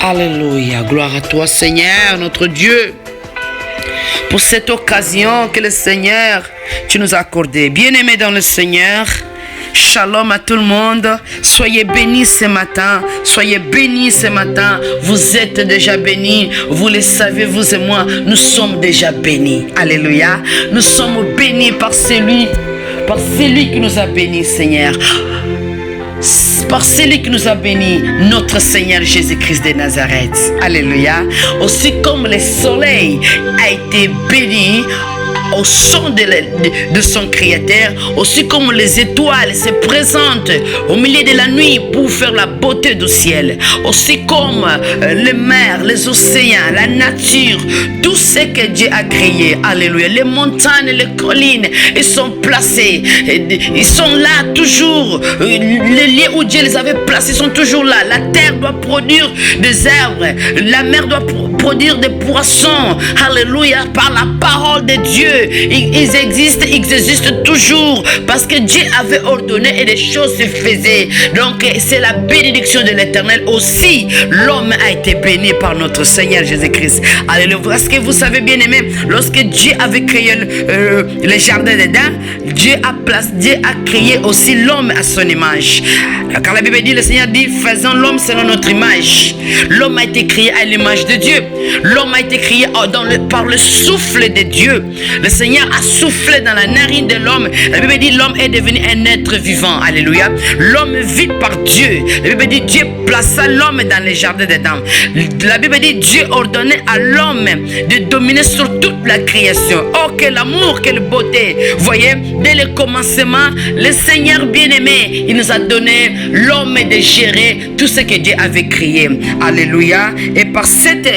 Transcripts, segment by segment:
Alléluia. Gloire à toi, Seigneur, notre Dieu, pour cette occasion que le Seigneur, tu nous as accordée. Bien-aimés dans le Seigneur, shalom à tout le monde. Soyez bénis ce matin. Soyez bénis ce matin. Vous êtes déjà bénis. Vous le savez, vous et moi, nous sommes déjà bénis. Alléluia. Nous sommes bénis par celui qui nous a bénis, Seigneur. Par celui qui nous a bénis, notre Seigneur Jésus-Christ de Nazareth. Alléluia. Aussi comme le soleil a été béni au son de son Créateur, aussi comme les étoiles se présentent au milieu de la nuit pour faire la beauté du ciel, aussi comme les mers, les océans, la nature, tout ce que Dieu a créé, alléluia, les montagnes, les collines, ils sont placés, ils sont là toujours, les lieux où Dieu les avait placés sont toujours là. La terre doit produire des arbres, la mer doit produire des poissons, alléluia, par la parole de Dieu. Ils existent toujours parce que Dieu avait ordonné et les choses se faisaient. Donc c'est la bénédiction de l'Éternel. Aussi l'homme a été béni par notre Seigneur Jésus-Christ. Alléluia. Parce que vous savez, bien aimé, lorsque Dieu avait créé le jardin d'Éden, Dieu a créé aussi l'homme à son image. Quand la Bible dit, le Seigneur dit, faisons l'homme selon notre image. L'homme a été créé à l'image de Dieu. L'homme a été créé par le souffle de Dieu. Le Seigneur a soufflé dans la narine de l'homme. La Bible dit l'homme est devenu un être vivant. Alléluia. L'homme vit par Dieu. La Bible dit Dieu plaça l'homme dans les jardins d'Éden. La Bible dit Dieu ordonnait à l'homme de dominer sur toute la création. Oh, quel amour, quelle beauté. Voyez, dès le commencement, le Seigneur bien-aimé, il nous a donné l'homme de gérer tout ce que Dieu avait créé. Alléluia. Et par cette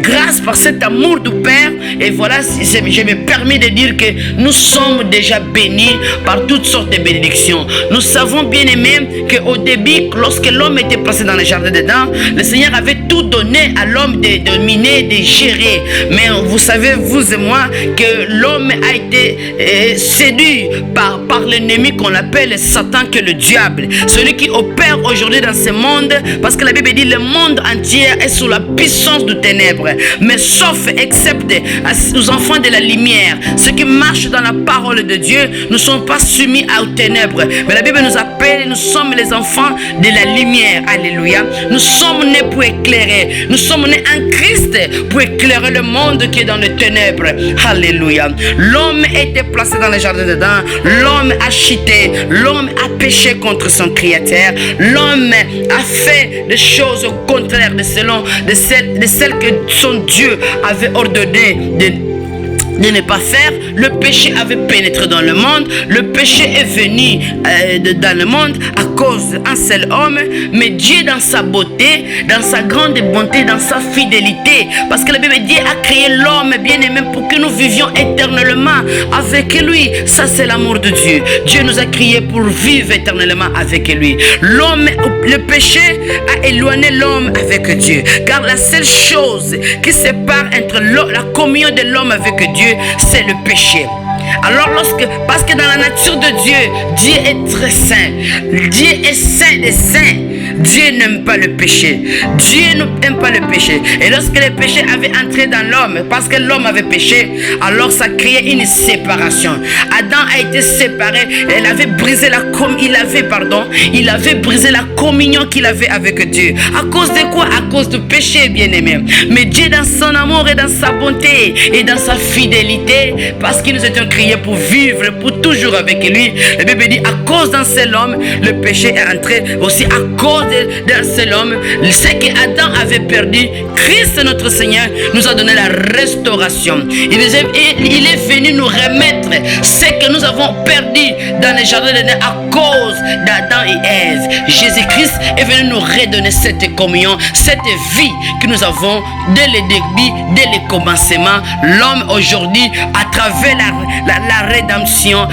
grâce, par cet amour du Père, et voilà, je me permets de dire que nous sommes déjà bénis par toutes sortes de bénédictions. Nous savons bien aimé qu'au début, lorsque l'homme était placé dans le jardin d'Éden, le Seigneur avait tout donné à l'homme de dominer, de gérer. Mais vous savez, vous et moi, que l'homme a été séduit par l'ennemi qu'on appelle Satan, que le diable, celui qui opère aujourd'hui dans ce monde, parce que la Bible dit le monde entier est sous la puissance du ténèbre, mais sauf excepté aux enfants de la lumière, ceux qui marchent dans la parole de Dieu ne sont pas soumis aux ténèbres. Mais la Bible nous appelle, nous sommes les enfants de la lumière. Alléluia. Nous sommes nés pour éclairer. Nous sommes nés en Christ pour éclairer le monde qui est dans les ténèbres. Alléluia. L'homme était placé dans le jardin d'Éden. L'homme a chuté. L'homme a péché contre son Créateur. L'homme a fait des choses contraires de celles que son Dieu avait ordonné de ne pas faire. Le péché avait pénétré dans le monde. Le péché est venu dans le monde à cause d'un seul homme. Mais Dieu, dans sa beauté, dans sa grande bonté, dans sa fidélité, parce que la Bible dit a créé l'homme bien-aimé pour que nous vivions éternellement avec lui. Ça, c'est l'amour de Dieu. Dieu nous a créés pour vivre éternellement avec lui. Le péché a éloigné l'homme avec Dieu. Car la seule chose qui sépare entre la communion de l'homme avec Dieu, c'est le péché. Alors parce que dans la nature de Dieu, Dieu est très saint. Dieu est saint des saints. Dieu n'aime pas le péché. Dieu n'aime pas le péché. Et lorsque le péché avait entré dans l'homme, parce que l'homme avait péché, alors ça créait une séparation. Adam a été séparé. Il avait brisé la communion qu'il avait avec Dieu. À cause de quoi? À cause du péché, bien-aimé. Mais Dieu, dans son amour et dans sa bonté et dans sa fidélité, parce que nous étions créés pour vivre pour toujours avec lui, la Bible dit à cause d'un seul homme, le péché est entré. Aussi à cause d'un seul homme, ce que Adam avait perdu, Christ notre Seigneur nous a donné la restauration. Il est venu nous remettre ce que nous avons perdu dans le jardin d'Éden à cause d'Adam et Ève. Jésus-Christ est venu nous redonner cette communion, cette vie que nous avons dès le début, dès le commencement. L'homme aujourd'hui, à travers la rédemption,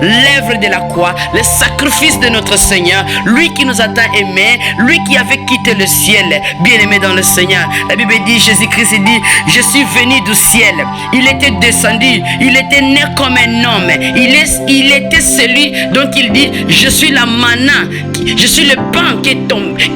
l'œuvre de la croix, le sacrifice de notre Seigneur, lui qui nous a tant aimés, lui qui avait quitté le ciel, bien-aimé dans le Seigneur. La Bible dit, Jésus-Christ dit, je suis venu du ciel. Il était descendu, il était né comme un homme. Il était celui dont il dit, je suis la manna, je suis le pain qui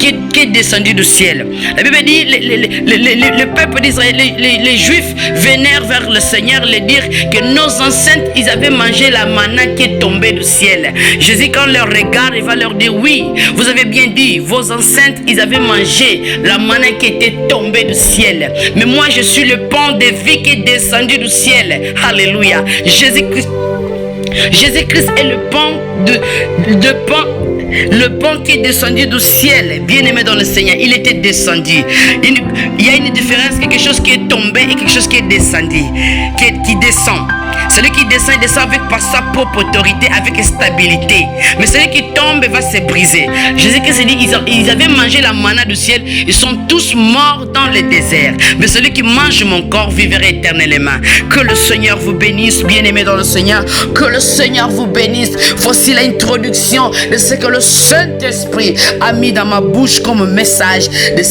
est descendu du ciel. La Bible dit, le peuple d'Israël, les Juifs vénèrent vers le Seigneur le dire que nos ancêtres, ils avaient mangé la manna qui est tombée du ciel. Jésus, quand leur regarde, il va leur dire, oui, vous avez bien dit, vos ancêtres, ils avaient mangé la manna qui était tombée du ciel. Mais moi, je suis le pain de vie qui est descendu du ciel. Alléluia. Jésus-Christ est le pain le pain qui est descendu du ciel, bien-aimé dans le Seigneur. Il était descendu. Il y a une différence, quelque chose qui est tombé et quelque chose qui est descendu, qui descend. Celui qui descend, il descend par sa propre autorité, avec stabilité. Mais celui qui tombe va se briser. Jésus-Christ dit, ils avaient mangé la manna du ciel, ils sont tous morts dans le désert. Mais celui qui mange mon corps vivra éternellement. Que le Seigneur vous bénisse, bien-aimé dans le Seigneur. Que le Seigneur vous bénisse. Voici l'introduction de ce que le Saint-Esprit a mis dans ma bouche comme message de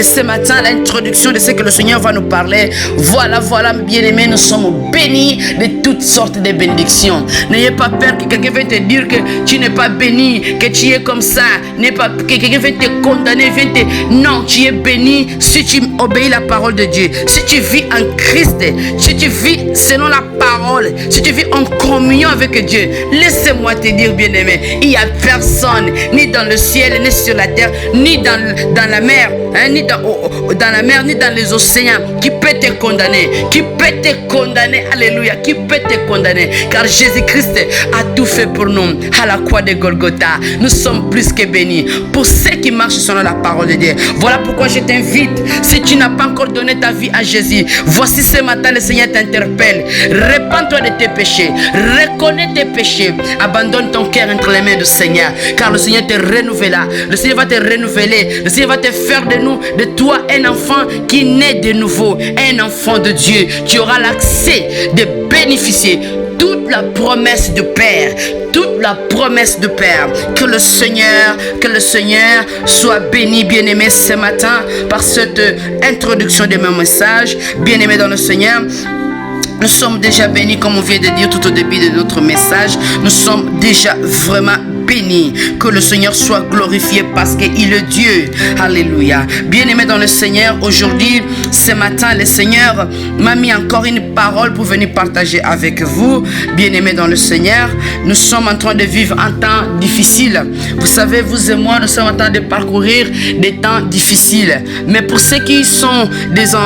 ce matin, l'introduction de ce que le Seigneur va nous parler. Voilà, bien-aimés, nous sommes bénis de toutes sortes de bénédictions. N'ayez pas peur que quelqu'un vienne te dire que tu n'es pas béni, que tu es comme ça, que quelqu'un vienne te condamner, non, tu es béni si tu obéis la parole de Dieu, si tu vis en Christ, si tu vis selon la parole, si tu vis en communion avec Dieu. Laissez-moi te dire, bien-aimé, il n'y a personne, ni dans le ciel, ni sur la terre, ni dans la mer, ni dans la mer, ni dans les océans, qui peut te condamner, alléluia, qui peut te condamner, car Jésus-Christ a tout fait pour nous à la croix de Golgotha. Nous sommes plus que bénis pour ceux qui marchent selon la parole de Dieu. Voilà pourquoi je t'invite, si tu n'as pas encore donné ta vie à Jésus, voici ce matin le Seigneur t'interpelle. Répands-toi de tes péchés, reconnais tes péchés, abandonne ton cœur entre les mains du Seigneur, car le Seigneur te renouvellera. Le Seigneur va te renouveler, le Seigneur va te faire de toi un enfant qui naît de nouveau, un enfant de Dieu. Tu auras l'accès de bénéficier toute la promesse du Père, Que le Seigneur soit béni, bien-aimé, ce matin par cette introduction de mon message. Bien-aimé dans le Seigneur, nous sommes déjà bénis, comme on vient de dire tout au début de notre message. Nous sommes déjà vraiment bénis. Que le Seigneur soit glorifié parce qu'il est Dieu. Alléluia. Bien-aimé dans le Seigneur, aujourd'hui, ce matin, le Seigneur m'a mis encore une parole pour venir partager avec vous. Bien-aimé dans le Seigneur, nous sommes en train de vivre un temps difficile. Vous savez, vous et moi, nous sommes en train de parcourir des temps difficiles. Mais pour ceux qui sont des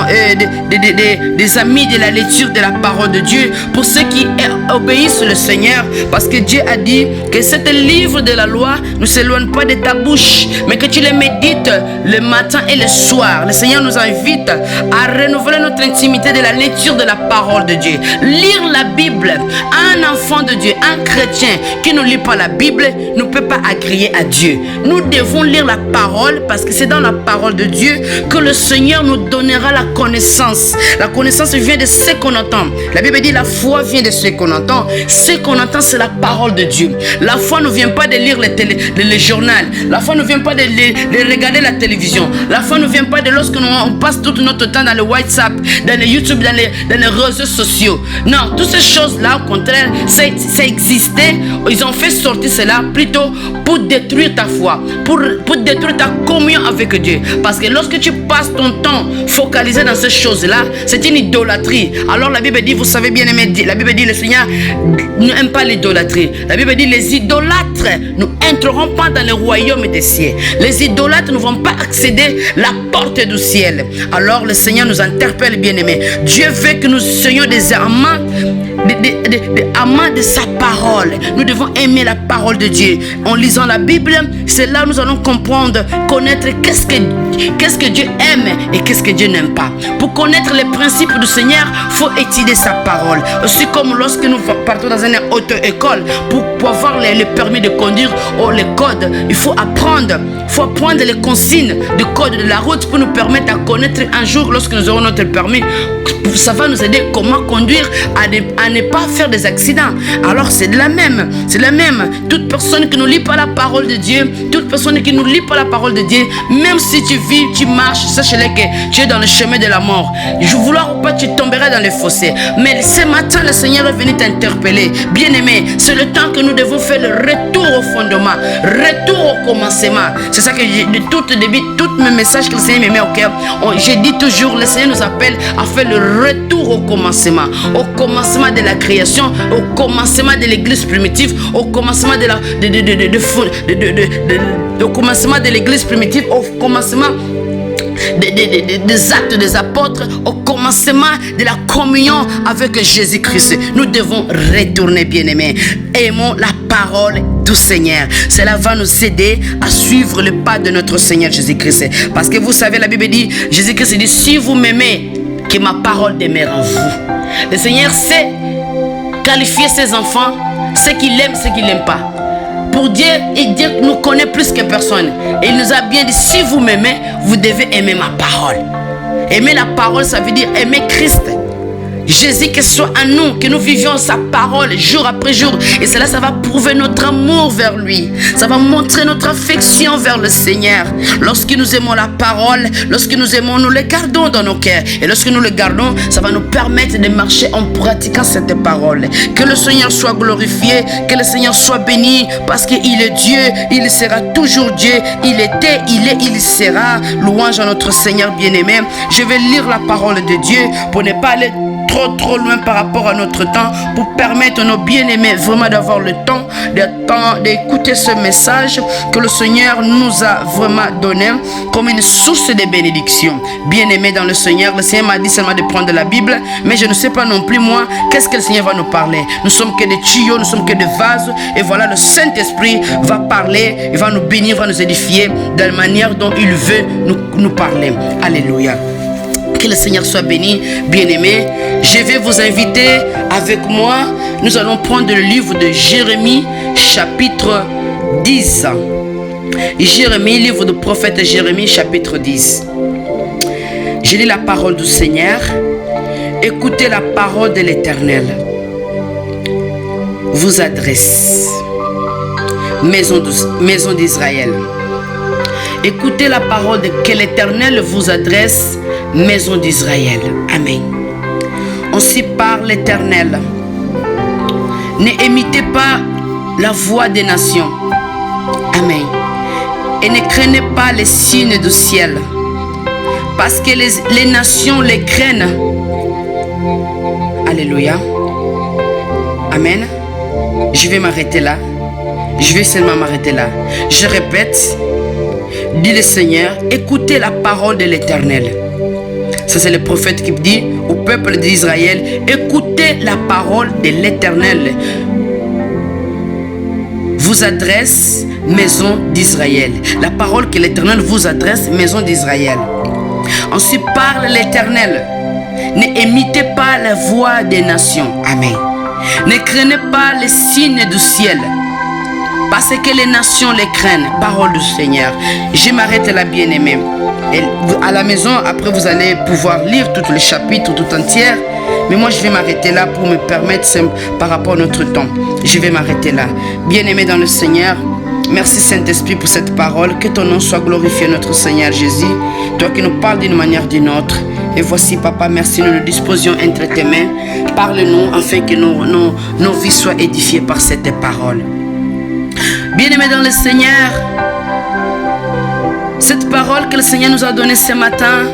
amis de la lecture de la parole de Dieu, pour ceux qui obéissent le Seigneur, parce que Dieu a dit que cet livre de la loi ne s'éloigne pas de ta bouche, mais que tu les médites le matin et le soir. Le Seigneur nous invite à renouveler notre intimité de la lecture de la parole de Dieu. Lire la Bible. Un enfant de Dieu, un chrétien qui ne lit pas la Bible ne peut pas agréer à Dieu. Nous devons lire la parole parce que c'est dans la parole de Dieu que le Seigneur nous donnera la connaissance. La connaissance vient de ce qu'on entend. La Bible dit la foi vient de ce qu'on entend. Ce qu'on entend, c'est la parole de Dieu. La foi ne vient pas de lire le journal. La foi ne vient pas de regarder la télévision. La foi ne vient pas de lorsque on passe tout notre temps dans le WhatsApp, dans le YouTube, dans les réseaux sociaux. Non, toutes ces choses-là, au contraire, ça existait. Ils ont fait sortir cela plutôt pour détruire ta foi, pour détruire ta communion avec Dieu. Parce que lorsque tu passes ton temps focalisé dans ces choses-là, c'est une idolâtrie. Alors la Bible dit, vous savez bien aimé, la Bible dit le Seigneur n'aime pas l'idolâtrie. La Bible dit les idolâtres n'entreront pas dans le royaume des cieux. Les idolâtres ne vont pas accéder à la porte du ciel. Alors le Seigneur nous interpelle, bien-aimés. Dieu veut que nous soyons des amants, des amants de sa parole. Nous devons aimer la parole de Dieu. En lisant la Bible, c'est là où nous allons comprendre, connaître qu'est-ce que Dieu aime et qu'est-ce que Dieu n'aime pas. Pour connaître les principes du Seigneur, il faut étudier sa parole. Aussi comme lorsque nous partons dans une auto-école, pour avoir le permis de conduire ou les codes, il faut apprendre faut prendre les consignes du code de la route pour nous permettre à connaître un jour, lorsque nous aurons notre permis, ça va nous aider comment conduire à ne pas faire des accidents. Alors c'est de la même. Toute personne qui ne lit pas la parole de Dieu, toute personne qui ne lit pas la parole de Dieu, même si tu vis, tu marches, sache-le que tu es dans le chemin de la mort. Je vouloir ou pas, tu tomberas dans les fossés. Mais ce matin, le Seigneur est venu t'interpeller. Bien-aimé, c'est le temps que nous devons faire le retour au fondement, retour au commencement. C'est ça que de tout début, tous mes messages que le Seigneur me met au cœur, j'ai dit toujours, le Seigneur nous appelle à faire le retour au commencement de la création, au commencement de l'église primitive, au commencement au commencement de l'église primitive, au commencement des actes des apôtres, au commencement de la communion avec Jésus-Christ. Nous devons retourner, bien-aimés. Aimons la parole du Seigneur. Cela va nous aider à suivre le pas de notre Seigneur Jésus-Christ. Parce que vous savez, la Bible dit, Jésus-Christ dit, si vous m'aimez, que ma parole demeure en vous. Le Seigneur sait qualifier ses enfants, ce qu'il aime, ce qu'il n'aime pas. Pour Dieu, Dieu nous connaît plus que personne. Et il nous a bien dit, si vous m'aimez, vous devez aimer ma parole. Aimer la parole, ça veut dire aimer Christ. Jésus, que ce soit à nous, que nous vivions sa parole jour après jour. Et cela, ça va prouver notre amour vers lui. Ça va montrer notre affection vers le Seigneur. Lorsque nous aimons la parole, lorsque nous aimons, nous le gardons dans nos cœurs. Et lorsque nous le gardons, ça va nous permettre de marcher en pratiquant cette parole. Que le Seigneur soit glorifié, que le Seigneur soit béni, parce qu'il est Dieu, il sera toujours Dieu. Il était, il est, il sera. Louange à notre Seigneur bien-aimé. Je vais lire la parole de Dieu pour ne pas aller trop loin par rapport à notre temps, pour permettre à nos bien-aimés vraiment d'avoir le temps d'écouter ce message que le Seigneur nous a vraiment donné comme une source de bénédiction. Bien-aimés dans le Seigneur m'a dit seulement de prendre la Bible, mais je ne sais pas non plus moi qu'est-ce que le Seigneur va nous parler. Nous sommes que des tuyaux, nous sommes que des vases, et voilà, le Saint-Esprit va parler, il va nous bénir, va nous édifier de la manière dont il veut nous parler. Alléluia. Que le Seigneur soit béni, bien-aimés. Je vais vous inviter avec moi. Nous allons prendre le livre de Jérémie, chapitre 10. Jérémie, livre du prophète Jérémie, chapitre 10. Je lis la parole du Seigneur. Écoutez la parole de l'Éternel. Vous adresse, maison d'Israël. Écoutez la parole que l'Éternel vous adresse, maison d'Israël. Amen. Ainsi parle l'Éternel. N'imitez pas la voix des nations. Amen. Et ne craignez pas les signes du ciel, parce que les nations les craignent. Alléluia. Amen. Je vais m'arrêter là. Je vais seulement m'arrêter là. Je répète, dit le Seigneur, écoutez la parole de l'Éternel. Ça, c'est le prophète qui dit au peuple d'Israël, écoutez la parole de l'Éternel. Vous adresse, maison d'Israël. La parole que l'Éternel vous adresse, maison d'Israël. Ensuite parle l'Éternel. N'imitez pas la voix des nations. Amen. Ne craignez pas les signes du ciel, parce que les nations les craignent. Parole du Seigneur. Je m'arrête là, bien-aimé. Et à la maison, après, vous allez pouvoir lire tout le chapitre tout entier. Mais moi, je vais m'arrêter là pour me permettre, par rapport à notre temps. Je vais m'arrêter là. Bien-aimé dans le Seigneur, merci Saint-Esprit pour cette parole. Que ton nom soit glorifié, notre Seigneur Jésus. Toi qui nous parles d'une manière ou d'une autre. Et voici, Papa, merci, nous nous disposions entre tes mains. Parle-nous afin que nos vies soient édifiées par cette parole. Bien-aimés dans le Seigneur, cette parole que le Seigneur nous a donnée ce matin,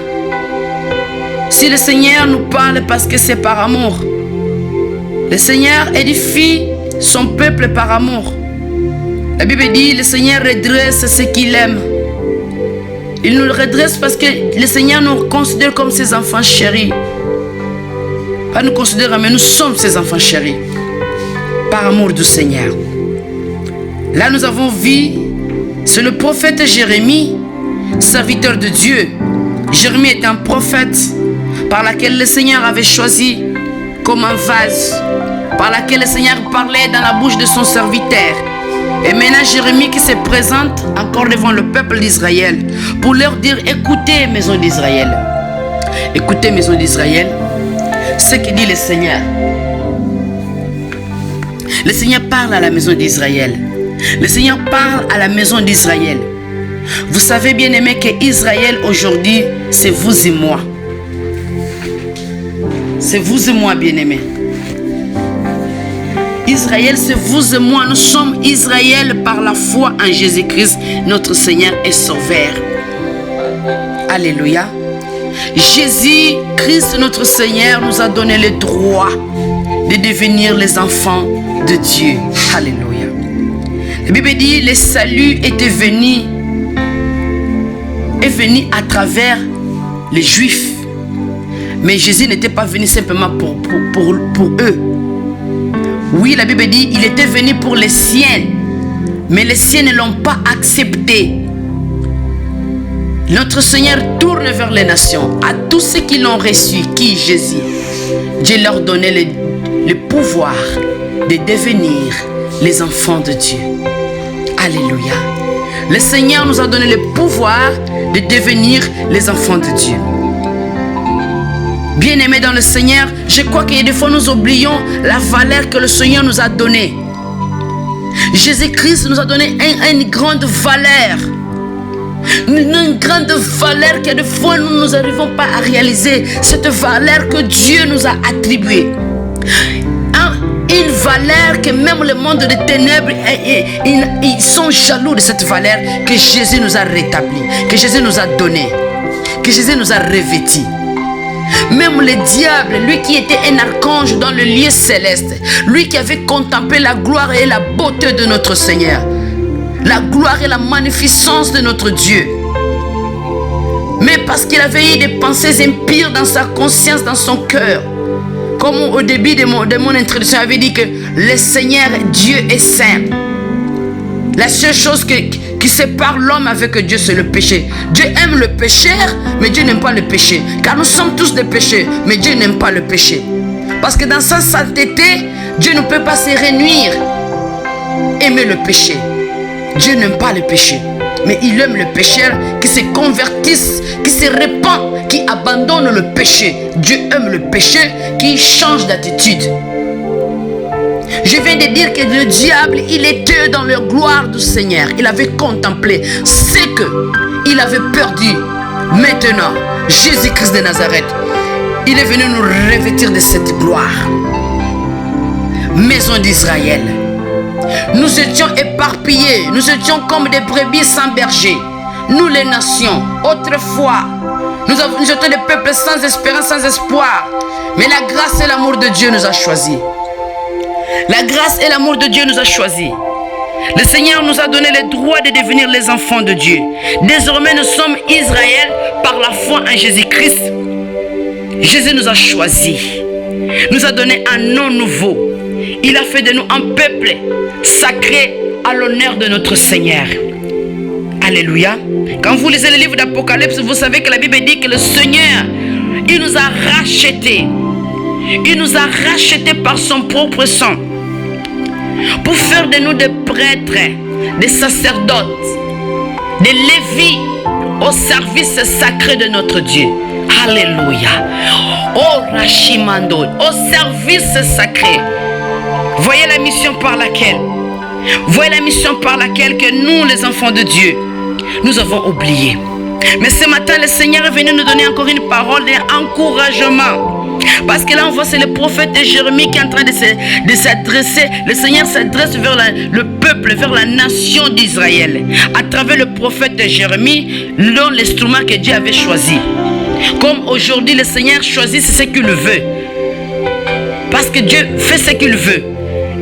si le Seigneur nous parle parce que c'est par amour, le Seigneur édifie son peuple par amour. La Bible dit, le Seigneur redresse ce qu'il aime. Il nous redresse parce que le Seigneur nous considère comme ses enfants chéris. Pas nous considérer, mais nous sommes ses enfants chéris. Par amour du Seigneur. Là, nous avons vu, c'est le prophète Jérémie, serviteur de Dieu. Jérémie est un prophète par lequel le Seigneur avait choisi comme un vase, par lequel le Seigneur parlait dans la bouche de son serviteur. Et maintenant Jérémie qui se présente encore devant le peuple d'Israël pour leur dire, écoutez maison d'Israël. Écoutez maison d'Israël, ce que dit le Seigneur. Le Seigneur parle à la maison d'Israël. Le Seigneur parle à la maison d'Israël. Vous savez bien aimé que Israël aujourd'hui, c'est vous et moi. C'est vous et moi bien aimé. Israël, c'est vous et moi. Nous sommes Israël par la foi en Jésus-Christ, notre Seigneur et Sauveur. Alléluia. Jésus-Christ, notre Seigneur, nous a donné le droit de devenir les enfants de Dieu. Alléluia. La Bible dit, le salut est venu à travers les Juifs. Mais Jésus n'était pas venu simplement pour eux. Oui, la Bible dit, il était venu pour les siens. Mais les siens ne l'ont pas accepté. Notre Seigneur tourne vers les nations. À tous ceux qui l'ont reçu, qui Jésus, Dieu leur donnait le pouvoir de devenir les enfants de Dieu. Alléluia. Le Seigneur nous a donné le pouvoir de devenir les enfants de Dieu. Bien-aimés dans le Seigneur, je crois que des fois nous oublions la valeur que le Seigneur nous a donnée. Jésus-Christ nous a donné une grande valeur. Une grande valeur que des fois nous n'arrivons pas à réaliser. Cette valeur que Dieu nous a attribuée. Une valeur que même le monde des ténèbres, ils sont jaloux de cette valeur que Jésus nous a rétablie, que Jésus nous a donnée, que Jésus nous a revêtie. Même le diable, lui qui était un archange dans le lieu céleste, lui qui avait contemplé la gloire et la beauté de notre Seigneur, la gloire et la magnificence de notre Dieu. Mais parce qu'il avait eu des pensées impures dans sa conscience, dans son cœur, comme au début de mon introduction, j'avais dit que le Seigneur Dieu est saint. La seule chose qui sépare l'homme avec Dieu, c'est le péché. Dieu aime le pécheur, mais Dieu n'aime pas le péché. Car nous sommes tous des pécheurs, mais Dieu n'aime pas le péché. Parce que dans sa sainteté, Dieu ne peut pas se réunir, aimer le péché. Dieu n'aime pas le péché, mais il aime le pécheur qui se convertisse, qui se répand, qui abandonne le péché. Dieu aime le péché qui change d'attitude. Je viens de dire que le diable, il était dans la gloire du Seigneur. Il avait contemplé ce qu'il avait perdu. Maintenant, Jésus-Christ de Nazareth, il est venu nous revêtir de cette gloire. Maison d'Israël. Nous étions éparpillés, nous étions comme des brebis sans berger. Nous les nations, autrefois, nous étions des peuples sans espérance, sans espoir. Mais la grâce et l'amour de Dieu nous a choisis. La grâce et l'amour de Dieu nous a choisis. Le Seigneur nous a donné le droit de devenir les enfants de Dieu. Désormais, nous sommes Israël par la foi en Jésus-Christ. Jésus nous a choisis. Nous a donné un nom nouveau. Il a fait de nous un peuple sacré à l'honneur de notre Seigneur. Alléluia. Quand vous lisez le livre d'Apocalypse, vous savez que la Bible dit que le Seigneur, il nous a rachetés. Il nous a rachetés par son propre sang pour faire de nous des prêtres, des sacerdotes, des lévites au service sacré de notre Dieu. Alléluia. Oh Rachimando, au service sacré. Voyez la mission par laquelle que nous, les enfants de Dieu, nous avons oublié. Mais ce matin, le Seigneur est venu nous donner encore une parole d'encouragement. Parce que là, on voit, c'est le prophète Jérémie qui est en train de s'adresser. Le Seigneur s'adresse vers le peuple, vers la nation d'Israël. À travers le prophète Jérémie, l'instrument que Dieu avait choisi. Comme aujourd'hui, le Seigneur choisit ce qu'il veut. Parce que Dieu fait ce qu'il veut.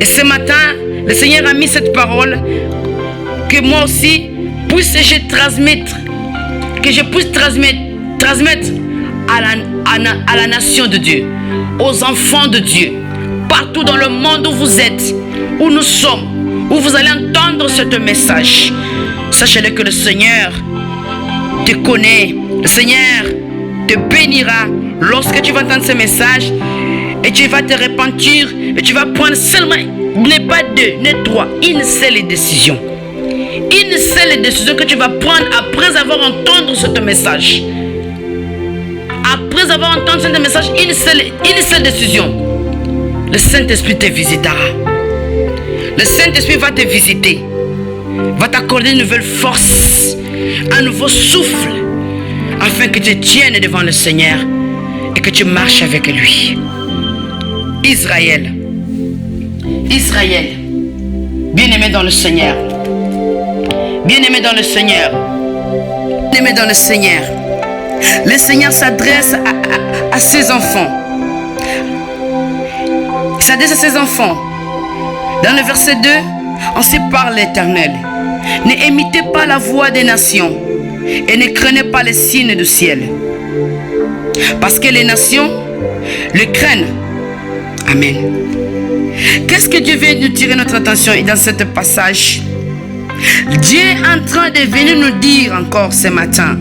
Et ce matin, le Seigneur a mis cette parole que moi aussi, puisse-je transmettre. Que je puisse transmettre à la nation de Dieu, aux enfants de Dieu, partout dans le monde où vous êtes, où nous sommes, où vous allez entendre ce message. Sachez-le que le Seigneur te connaît, le Seigneur te bénira lorsque tu vas entendre ce message et tu vas te repentir et tu vas prendre seulement n'est pas deux, n'est trois, une seule décision. Une seule décision que tu vas prendre après avoir entendu ce message. Après avoir entendu ce message, une seule décision. Le Saint-Esprit te visitera. Le Saint-Esprit va te visiter. Va t'accorder une nouvelle force, un nouveau souffle, afin que tu tiennes devant le Seigneur et que tu marches avec lui. Israël, bien-aimé dans le Seigneur, bien-aimé dans le Seigneur, bien-aimé dans le Seigneur, le Seigneur s'adresse à ses enfants. Il s'adresse à ses enfants. Dans le verset 2, on se parle l'Éternel. Ne imitez pas la voix des nations et ne craignez pas les signes du ciel. Parce que les nations le craignent. Amen. Qu'est-ce que Dieu veut nous tirer notre attention dans ce passage? Dieu est en train de venir nous dire encore ce matin.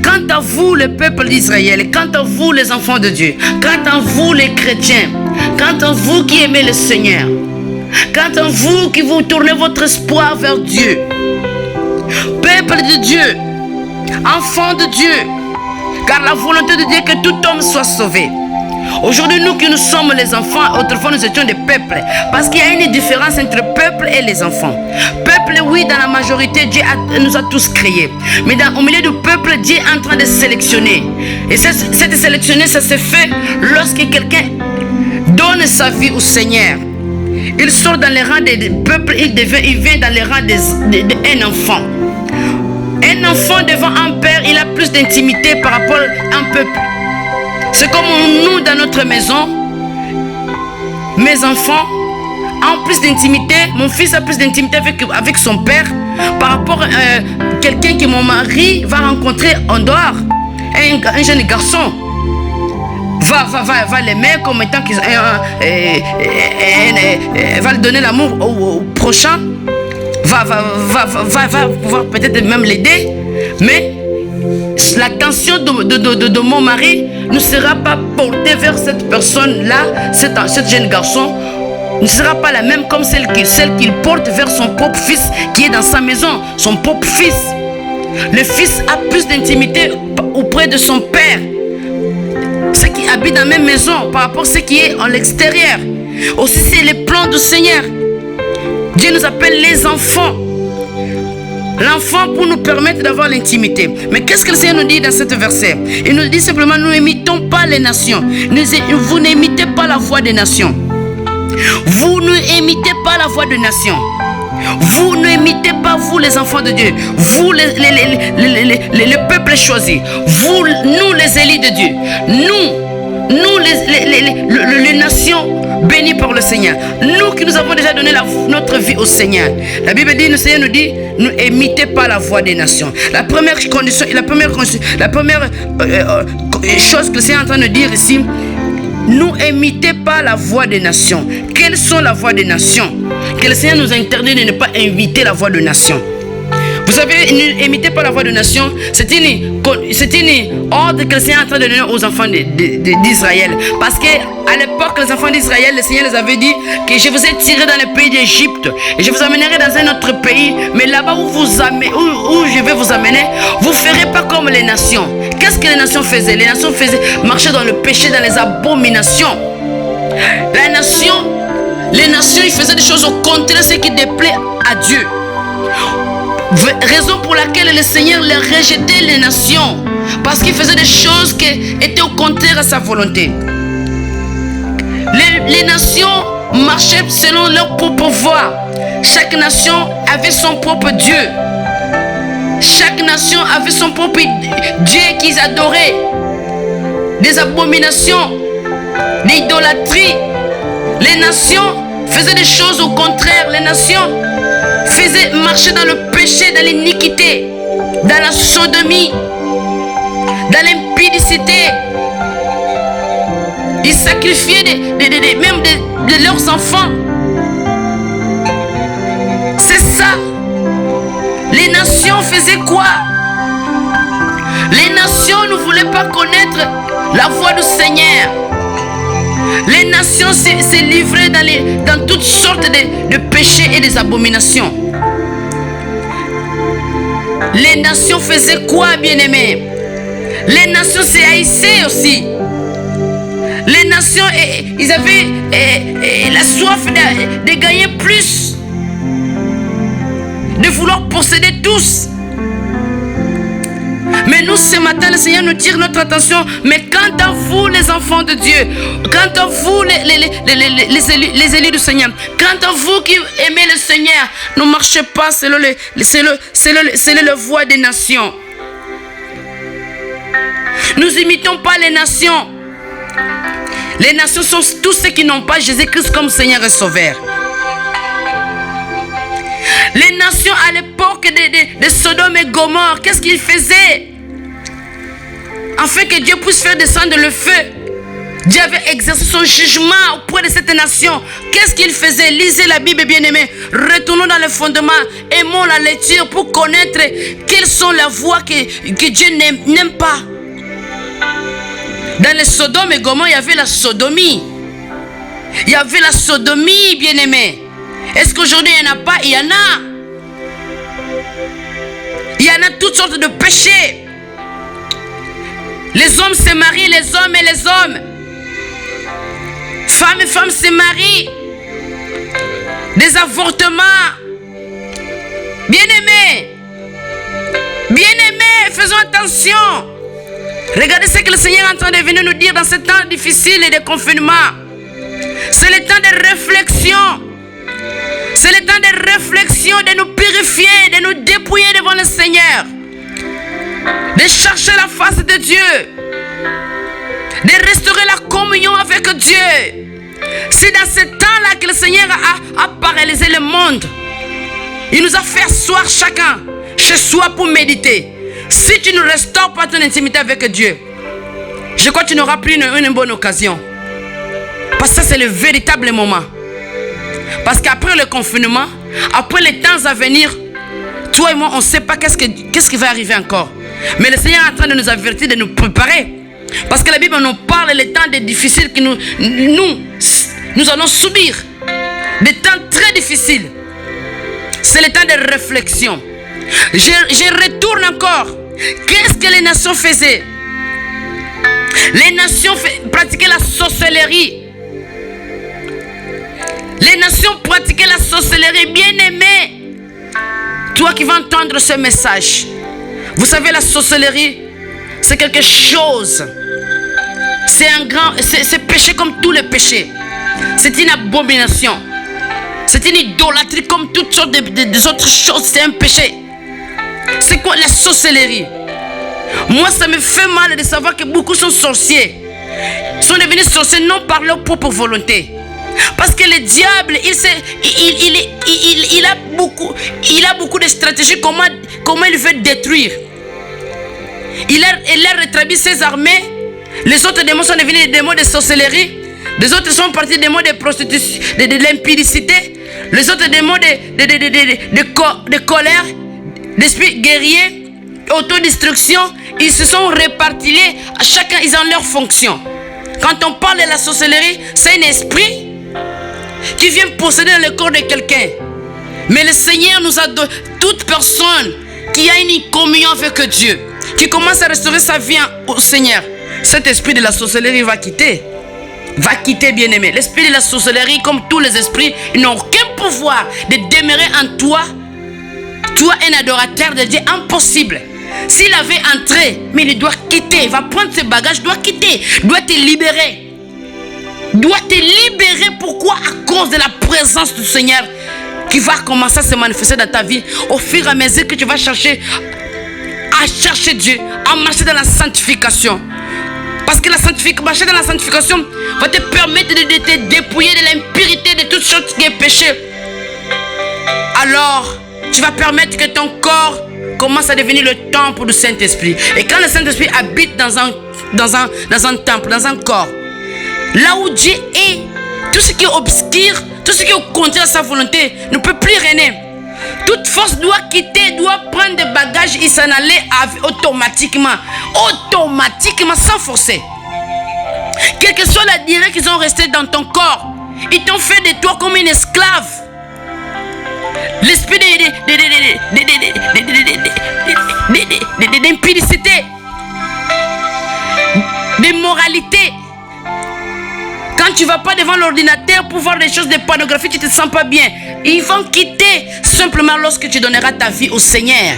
Quant à vous, le peuple d'Israël, quant à vous, les enfants de Dieu, quant à vous, les chrétiens, quant à vous qui aimez le Seigneur, quant à vous qui vous tournez votre espoir vers Dieu, peuple de Dieu, enfants de Dieu, car la volonté de Dieu est que tout homme soit sauvé. Aujourd'hui, nous qui nous sommes les enfants, autrefois nous étions des peuples, parce qu'il y a une différence entre peuple et les enfants. Peuple, oui, dans la majorité, Dieu nous a tous créés. Mais au milieu du peuple, Dieu est en train de sélectionner. Et cette sélectionner, ça se fait lorsque quelqu'un donne sa vie au Seigneur. Il sort dans les rangs des peuples, il vient dans les rangs d'un enfant. Un enfant devant un père, il a plus d'intimité par rapport à un peuple. C'est comme nous dans notre maison. Mes enfants ont plus d'intimité. Mon fils a plus d'intimité avec son père par rapport à quelqu'un que mon mari va rencontrer en dehors. Un jeune garçon va l'aimer comme étant qu'il va lui donner l'amour au prochain. Va pouvoir peut-être même l'aider. Mais l'attention de mon mari ne sera pas portée vers cette personne-là, cet jeune garçon, ne sera pas la même comme celle qu'il porte vers son propre fils qui est dans sa maison, son propre fils. Le fils a plus d'intimité auprès de son père, ceux qui habitent dans la même maison par rapport à ce qui est en l'extérieur. Aussi, c'est le plan du Seigneur. Dieu nous appelle les enfants. L'enfant pour nous permettre d'avoir l'intimité. Mais qu'est-ce que le Seigneur nous dit dans ce verset? Il nous dit simplement, nous n'imitons pas les nations. Vous n'imitez pas la voix des nations. Vous n'imitez pas la voix des nations. Vous n'imitez pas, vous les enfants de Dieu. Vous le peuple choisi. Vous, nous les élus de Dieu. Nous les nations bénies par le Seigneur. Nous qui nous avons déjà donné notre vie au Seigneur. La Bible dit, le Seigneur nous dit, ne imitez pas la voix des nations. La première condition, la première chose que le Seigneur est en train de dire ici, ne imitez pas la voix des nations. Quelles sont la voix des nations? Que le Seigneur nous a interdit de ne pas imiter la voix des nations. Vous savez, n'imitez pas la voix de nation. C'est une ordre que le Seigneur est en train de donner aux enfants d'Israël. Parce qu'à l'époque, les enfants d'Israël, le Seigneur les avait dit que je vous ai tiré dans le pays d'Égypte et je vous amènerai dans un autre pays. Mais là-bas où je vais vous amener, vous ne ferez pas comme les nations. Qu'est-ce que les nations faisaient? Les nations marchaient dans le péché, dans les abominations. Les nations, ils faisaient des choses au contraire de ce qui déplaît à Dieu. Raison pour laquelle le Seigneur les rejetait, les nations, parce qu'ils faisaient des choses qui étaient au contraire à sa volonté. Les nations marchaient selon leur propre voie. Chaque nation avait son propre Dieu. Chaque nation avait son propre Dieu qu'ils adoraient. Des abominations, l'idolâtrie. Les nations faisaient des choses au contraire. Les nations faisaient marcher dans le péché, dans l'iniquité, dans la sodomie, dans l'impudicité. Ils sacrifiaient même de leurs enfants. C'est ça. Les nations faisaient quoi? Les nations ne voulaient pas connaître la voix du Seigneur. Les nations s'est livrées dans toutes sortes de péchés et des abominations. Les nations faisaient quoi, bien-aimés? Les nations se haïssaient aussi. Les nations, ils avaient la soif de gagner plus, de vouloir posséder tous. Mais nous, ce matin, le Seigneur nous tire notre attention. Mais quant à vous, les enfants de Dieu, quant à vous, les élus du Seigneur, quant à vous qui aimez le Seigneur, ne marchez pas selon la voie des nations. Nous imitons pas les nations. Les nations sont tous ceux qui n'ont pas Jésus-Christ comme Seigneur et Sauveur. Les nations à l'époque de Sodome et Gomorrhe, qu'est-ce qu'ils faisaient? Afin que Dieu puisse faire descendre le feu, Dieu avait exercé son jugement auprès de cette nation. Qu'est-ce qu'il faisait? Lisez la Bible, bien-aimés. Retournons dans le fondement. Aimons la lecture pour connaître quelles sont les voies que Dieu n'aime pas. Dans les Sodome et Gomorrhe, il y avait la sodomie. Il y avait la sodomie, bien-aimés. Est-ce qu'aujourd'hui, il n'y en a pas? Il y en a. Il y en a toutes sortes de péchés. Les hommes se marient, les hommes et les hommes. Femmes et femmes se marient. Des avortements. Bien-aimés. Bien-aimés, faisons attention. Regardez ce que le Seigneur est en train de venir nous dire dans ce temps difficile et de confinement. C'est le temps de réflexion. C'est le temps de réflexion, de nous purifier, de nous dépouiller devant le Seigneur. De chercher la face de Dieu. De restaurer la communion avec Dieu. C'est dans ce temps-là que le Seigneur a paralysé le monde. Il nous a fait asseoir chacun chez soi pour méditer. Si tu ne restaures pas ton intimité avec Dieu, je crois que tu n'auras plus une bonne occasion. Parce que ça, c'est le véritable moment. Parce qu'après le confinement, après les temps à venir, toi et moi, on ne sait pas qu'est-ce qui va arriver encore. Mais le Seigneur est en train de nous avertir, de nous préparer. Parce que la Bible nous parle des temps difficiles que nous allons subir. Des temps très difficiles. C'est le temps de réflexion. Je retourne encore. Qu'est-ce que les nations faisaient? Les nations pratiquaient la sorcellerie. Les nations pratiquaient la sorcellerie. Bien-aimé, toi qui vas entendre ce message, vous savez, la sorcellerie, c'est quelque chose. C'est péché comme tous les péchés. C'est une abomination. C'est une idolâtrie comme toutes sortes des autres choses. C'est un péché. C'est quoi la sorcellerie? Moi, ça me fait mal de savoir que beaucoup sont sorciers. Ils sont devenus sorciers non par leur propre volonté. Parce que le diable, il a beaucoup de stratégies. Comment il veut détruire. Il a rétabli ses armées. Les autres démons sont devenus des démons de sorcellerie. Les autres sont partis des démons de prostitution, de l'impudicité. Les autres démons de colère, d'esprit guerrier, autodestruction. Ils se sont répartis. Chacun, ils ont leur fonction. Quand on parle de la sorcellerie, c'est un esprit qui vient posséder le corps de quelqu'un. Mais le Seigneur nous a donné, toute personne qui a une communion avec Dieu, qui commence à restaurer sa vie au Seigneur, cet esprit de la sorcellerie va quitter. Va quitter, bien-aimé. L'esprit de la sorcellerie, comme tous les esprits, ils n'ont aucun pouvoir de demeurer en toi. Toi, un adorateur de Dieu, impossible. S'il avait entré, mais il doit quitter. Il va prendre ses bagages, doit quitter, doit te libérer. Doit te libérer. Pourquoi? À cause de la présence du Seigneur qui va commencer à se manifester dans ta vie au fur et à mesure que tu vas chercher Dieu, à marcher dans la sanctification. Parce que marcher dans la sanctification va te permettre de te dépouiller de l'impurité, de toutes choses qui est péché. Alors, tu vas permettre que ton corps commence à devenir le temple du Saint-Esprit. Et quand le Saint-Esprit habite dans un temple, dans un corps, là où Dieu est, tout ce qui est obscur, tout ce qui est contraire à sa volonté ne peut plus régner. Toute force doit quitter, doit prendre des bagages et s'en aller automatiquement, sans forcer. Quelqu'un que soit la durée qu'ils ont resté dans ton corps, ils t'ont fait de toi comme une esclave. L'esprit d'impudicité, d'immoralité. Quand tu ne vas pas devant l'ordinateur pour voir des choses de pornographie, tu ne te sens pas bien. Ils vont quitter simplement lorsque tu donneras ta vie au Seigneur.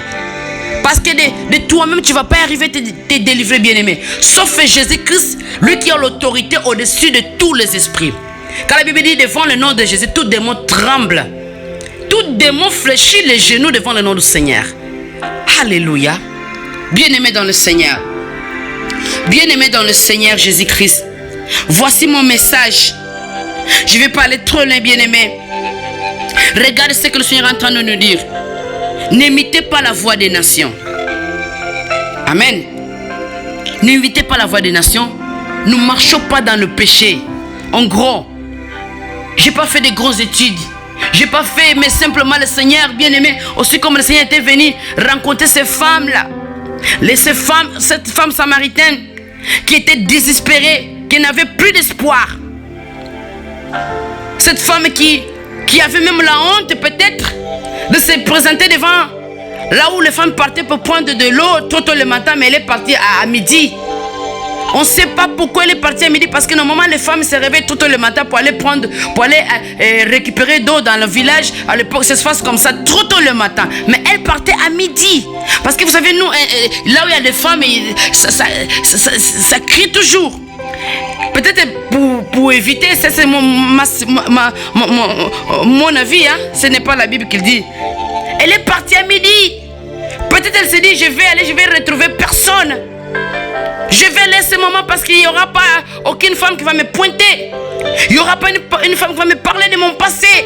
Parce que de toi-même, tu ne vas pas arriver à te délivrer, bien-aimé. Sauf Jésus-Christ, lui qui a l'autorité au-dessus de tous les esprits. Quand la Bible dit devant le nom de Jésus, tout démon tremble. Tout démon fléchit les genoux devant le nom du Seigneur. Alléluia. Bien-aimé dans le Seigneur. Bien-aimé dans le Seigneur Jésus-Christ. Voici mon message. Je vais pas aller trop loin, bien-aimé. Regarde ce que le Seigneur est en train de nous dire. N'imitez pas la voix des nations. Amen. N'imitez pas la voix des nations. Nous ne marchons pas dans le péché. En gros, j'ai pas fait de grosses études. J'ai pas fait, mais simplement le Seigneur, bien-aimé, aussi comme le Seigneur était venu rencontrer ces femmes-là. Cette femme samaritaine qui était désespérée, qui n'avait plus d'espoir. Cette femme qui avait même la honte peut-être de se présenter devant là où les femmes partaient pour prendre de l'eau tôt le matin, mais elle est partie à midi. On ne sait pas pourquoi elle est partie à midi, parce que normalement les femmes se réveillent tôt le matin pour aller récupérer d'eau dans le village. À l'époque, ça se passe comme ça, trop tôt le matin. Mais elle partait à midi. Parce que vous savez, nous, là où il y a des femmes, ça crie toujours. Peut-être pour éviter, ça c'est mon avis, hein? Ce n'est pas la Bible qui le dit. Elle est partie à midi. Peut-être elle s'est dit, je vais retrouver personne. Je vais laisser ce moment parce qu'il n'y aura pas aucune femme qui va me pointer. Il n'y aura pas une femme qui va me parler de mon passé.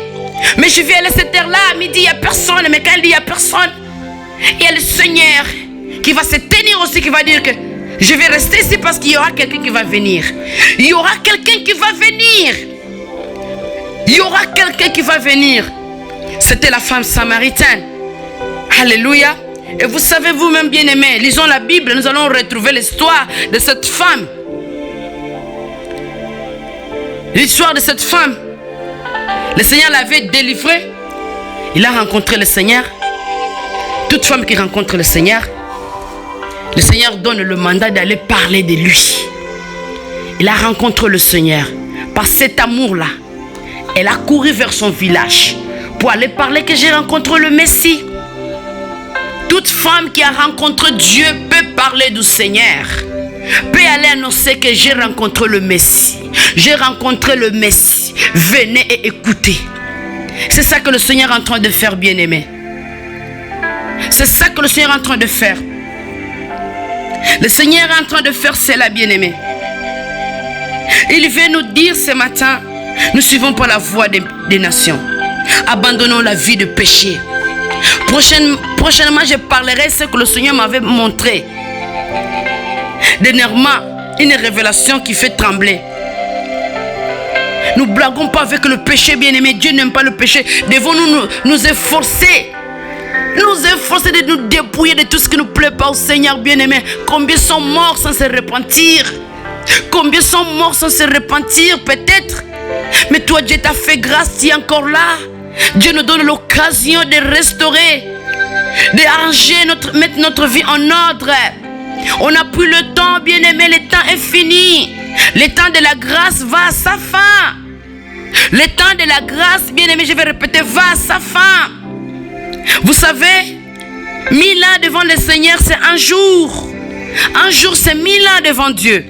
Mais je vais aller cette terre-là, à midi, il n'y a personne. Mais quand elle dit il n'y a personne, il y a le Seigneur qui va se tenir aussi, qui va dire que je vais rester ici parce qu'il y aura quelqu'un qui va venir. Il y aura quelqu'un qui va venir. Il y aura quelqu'un qui va venir. C'était la femme samaritaine. Alléluia. Et vous savez vous-même, bien-aimés, lisons la Bible, nous allons retrouver l'histoire de cette femme. L'histoire de cette femme. Le Seigneur l'avait délivrée. Il a rencontré le Seigneur. Toute femme qui rencontre le Seigneur donne le mandat d'aller parler de lui. Il a rencontré le Seigneur. Par cet amour-là, elle a couru vers son village pour aller parler que j'ai rencontré le Messie. Toute femme qui a rencontré Dieu peut parler du Seigneur. Peut aller annoncer que j'ai rencontré le Messie. J'ai rencontré le Messie. Venez et écoutez. C'est ça que le Seigneur est en train de faire, bien-aimé. C'est ça que le Seigneur est en train de faire. Le Seigneur est en train de faire cela, bien-aimé. Il veut nous dire ce matin, ne suivons pas la voie des nations. Abandonnons la vie de péché. Prochainement, je parlerai de ce que le Seigneur m'avait montré. Dernièrement, une révélation qui fait trembler. Nous blaguons pas avec le péché, bien-aimé. Dieu n'aime pas le péché. Devons-nous nous efforcer. Nous efforcer de nous dépouiller de tout ce qui ne nous plaît pas au Seigneur, bien-aimé. Combien sont morts sans se repentir? Combien sont morts sans se repentir, peut-être? Mais toi, Dieu t'a fait grâce, tu es encore là. Dieu nous donne l'occasion de restaurer, d'arranger, mettre notre vie en ordre. On n'a plus le temps, bien-aimé, le temps est fini. Le temps de la grâce va à sa fin. Le temps de la grâce, bien-aimé, je vais répéter, va à sa fin. Vous savez, 1000 ans devant le Seigneur, c'est un jour. Un jour, c'est 1000 ans devant Dieu.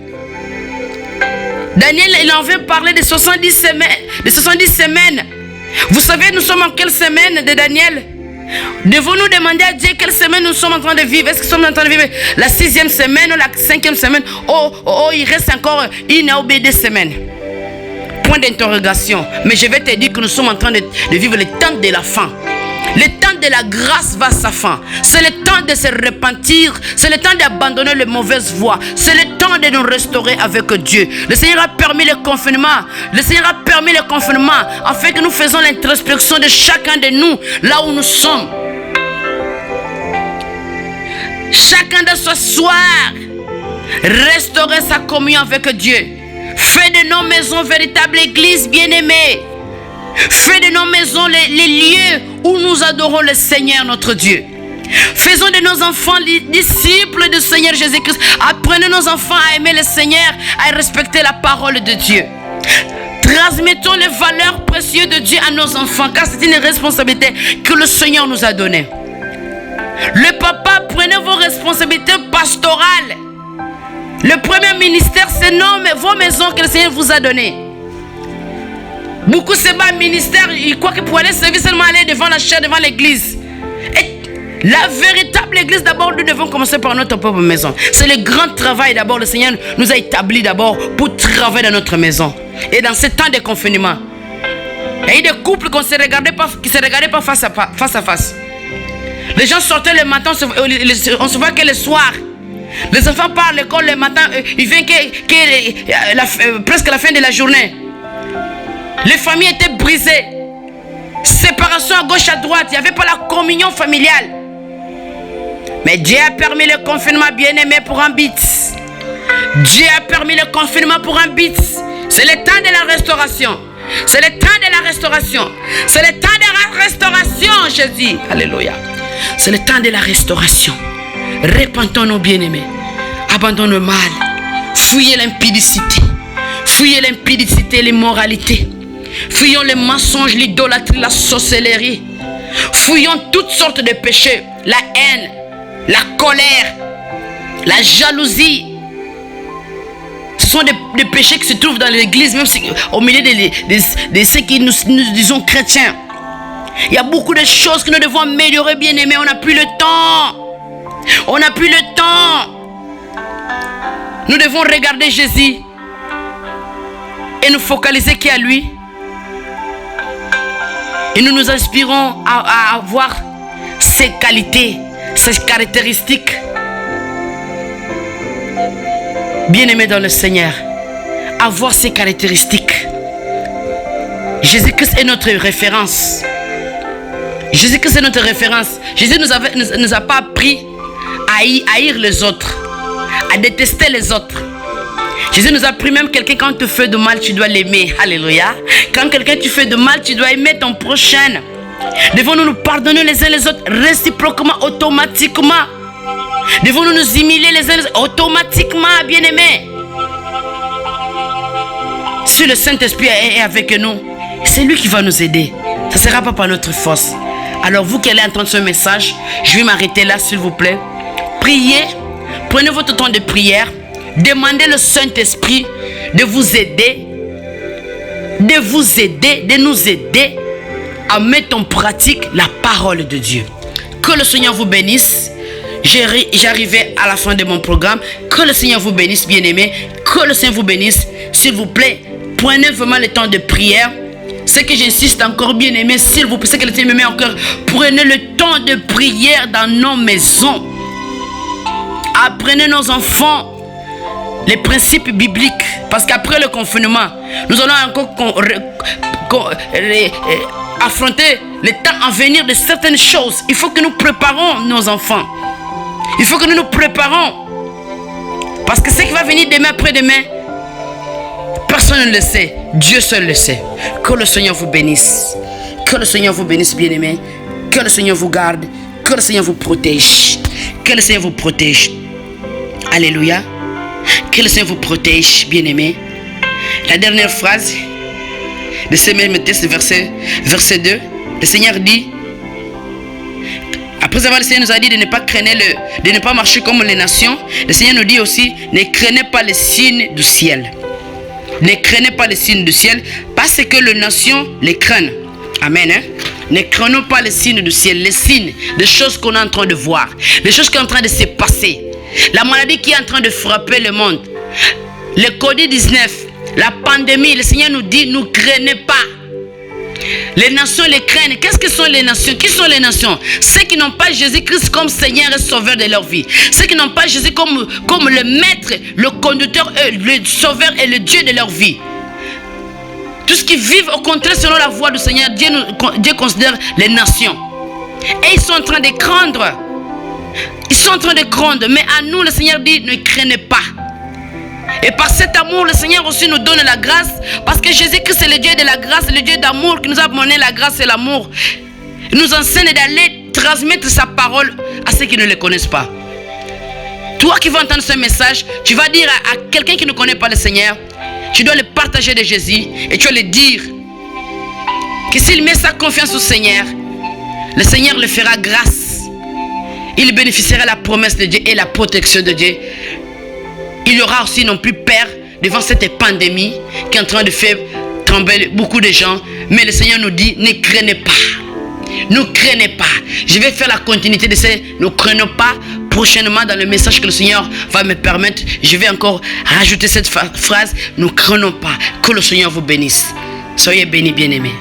Daniel, il en veut parler de 70 semaines. Vous savez, nous sommes en quelle semaine de Daniel? Devons-nous demander à Dieu quelle semaine nous sommes en train de vivre? Est-ce que nous sommes en train de vivre la 6e semaine ou la 5e semaine? Oh, il reste encore une ou deux semaines. Point d'interrogation. Mais je vais te dire que nous sommes en train de vivre le temps de la fin. Le temps de la grâce va à sa fin. C'est le temps de se repentir. C'est le temps d'abandonner les mauvaises voies. C'est le temps de nous restaurer avec Dieu. Le Seigneur a permis le confinement. Le Seigneur a permis le confinement afin que nous faisons l'introspection de chacun de nous là où nous sommes. Chacun doit s'asseoir, restaurer sa communion avec Dieu. Fais de nos maisons véritables églises bien-aimées. Fais de nos maisons les lieux où nous adorons le Seigneur notre Dieu. Faisons de nos enfants les disciples du Seigneur Jésus-Christ. Apprenez nos enfants à aimer le Seigneur, à respecter la parole de Dieu. Transmettons les valeurs précieuses de Dieu à nos enfants, car c'est une responsabilité que le Seigneur nous a donnée. Le papa, prenez vos responsabilités pastorales. Le premier ministère, c'est vos maisons que le Seigneur vous a données. Beaucoup se battent ministère, ils croient que pour aller servir seulement aller devant la chair, devant l'église. Et la véritable église, d'abord, nous devons commencer par notre propre maison. C'est le grand travail d'abord. Le Seigneur nous a établis d'abord pour travailler dans notre maison. Et dans ce temps de confinement, il y a eu des couples qui ne se regardaient pas face à face. Les gens sortaient le matin, on se voit que le soir. Les enfants partent à l'école le matin, ils viennent presque la fin de la journée. Les familles étaient brisées. Séparation à gauche, à droite. Il n'y avait pas la communion familiale. Mais Dieu a permis le confinement, bien-aimé, pour un but. Dieu a permis le confinement pour un but. C'est le temps de la restauration. C'est le temps de la restauration. C'est le temps de la restauration, je dis. Alléluia. C'est le temps de la restauration. Repentons-nous, bien-aimés. Abandonnons le mal. Fuyez l'impudicité. Fuyez l'impudicité et l'immoralité. Fuyons les mensonges, l'idolâtrie, la sorcellerie. Fuyons toutes sortes de péchés. La haine, la colère, la jalousie. Ce sont des péchés qui se trouvent dans l'église, même au milieu de ceux qui nous disons chrétiens. Il y a beaucoup de choses que nous devons améliorer, bien-aimés. On n'a plus le temps. On n'a plus le temps. Nous devons regarder Jésus et nous focaliser qu'à lui. Et nous nous inspirons à avoir ses qualités, ses caractéristiques. Bien-aimés dans le Seigneur, avoir ses caractéristiques. Jésus-Christ est notre référence. Jésus-Christ est notre référence. Jésus nous a pas appris à haïr les autres, à détester les autres. Jésus nous a appris même quelqu'un, quand tu fais de mal, tu dois l'aimer. Alléluia. Quand quelqu'un tu fais de mal, tu dois aimer ton prochain. Devons-nous nous pardonner les uns les autres réciproquement, automatiquement. Devons-nous nous humilier les uns les autres automatiquement, bien-aimés. Si le Saint-Esprit est avec nous, c'est lui qui va nous aider. Ça ne sera pas par notre force. Alors vous qui allez entendre ce message, je vais m'arrêter là, s'il vous plaît. Priez, prenez votre temps de prière. Demandez le Saint-Esprit de vous aider, de nous aider à mettre en pratique la parole de Dieu. Que le Seigneur vous bénisse. J'arrivais à la fin de mon programme. Que le Seigneur vous bénisse, bien-aimés. Que le Seigneur vous bénisse. S'il vous plaît, prenez vraiment le temps de prière. C'est que j'insiste encore, bien-aimés, s'il vous plaît, c'est que le Seigneur me met en cœur. Prenez le temps de prière dans nos maisons. Apprenez nos enfants les principes bibliques, parce qu'après le confinement, nous allons encore affronter le temps à venir de certaines choses. Il faut que nous préparions nos enfants. Il faut que nous nous préparons, parce que ce qui va venir demain, après-demain, personne ne le sait. Dieu seul le sait. Que le Seigneur vous bénisse. Que le Seigneur vous bénisse, bien-aimés. Que le Seigneur vous garde. Que le Seigneur vous protège. Que le Seigneur vous protège. Alléluia. Que le Seigneur vous protège, bien-aimés. La dernière phrase de ce même texte, verset 2, le Seigneur dit, après avoir le Seigneur nous a dit de ne pas craindre de ne pas marcher comme les nations, le Seigneur nous dit aussi, ne craignez pas les signes du ciel. Ne craignez pas les signes du ciel, parce que les nations les craignent. Amen. Ne craignons pas les signes du ciel, les signes des choses qu'on est en train de voir, les choses qui sont en train de se passer. La maladie qui est en train de frapper le monde, le Covid-19, la pandémie, le Seigneur nous dit, ne craignez pas. Les nations les craignent. Qu'est-ce que sont les nations? Qui sont les nations? Ceux qui n'ont pas Jésus-Christ comme Seigneur et Sauveur de leur vie. Ceux qui n'ont pas Jésus comme le Maître, le conducteur, le Sauveur et le Dieu de leur vie. Tous ceux qui vivent au contraire selon la voie du Seigneur, Dieu considère les nations. Et ils sont en train de craindre. Ils sont en train de craindre. Mais à nous, le Seigneur dit, ne craignez pas. Et par cet amour, le Seigneur aussi nous donne la grâce. Parce que Jésus-Christ est le Dieu de la grâce, le Dieu d'amour qui nous a donné la grâce et l'amour. Il nous enseigne d'aller transmettre sa parole à ceux qui ne le connaissent pas. Toi qui vas entendre ce message, tu vas dire à quelqu'un qui ne connaît pas le Seigneur, tu dois le partager de Jésus et tu vas lui dire que s'il met sa confiance au Seigneur, le Seigneur le fera grâce. Il bénéficiera de la promesse de Dieu et la protection de Dieu. Il y aura aussi non plus peur devant cette pandémie qui est en train de faire trembler beaucoup de gens. Mais le Seigneur nous dit, ne craignez pas. Ne craignez pas. Je vais faire la continuité de ce ne craignons pas. Prochainement dans le message que le Seigneur va me permettre, je vais encore rajouter cette phrase, ne craignons pas. Que le Seigneur vous bénisse. Soyez bénis, bien-aimés.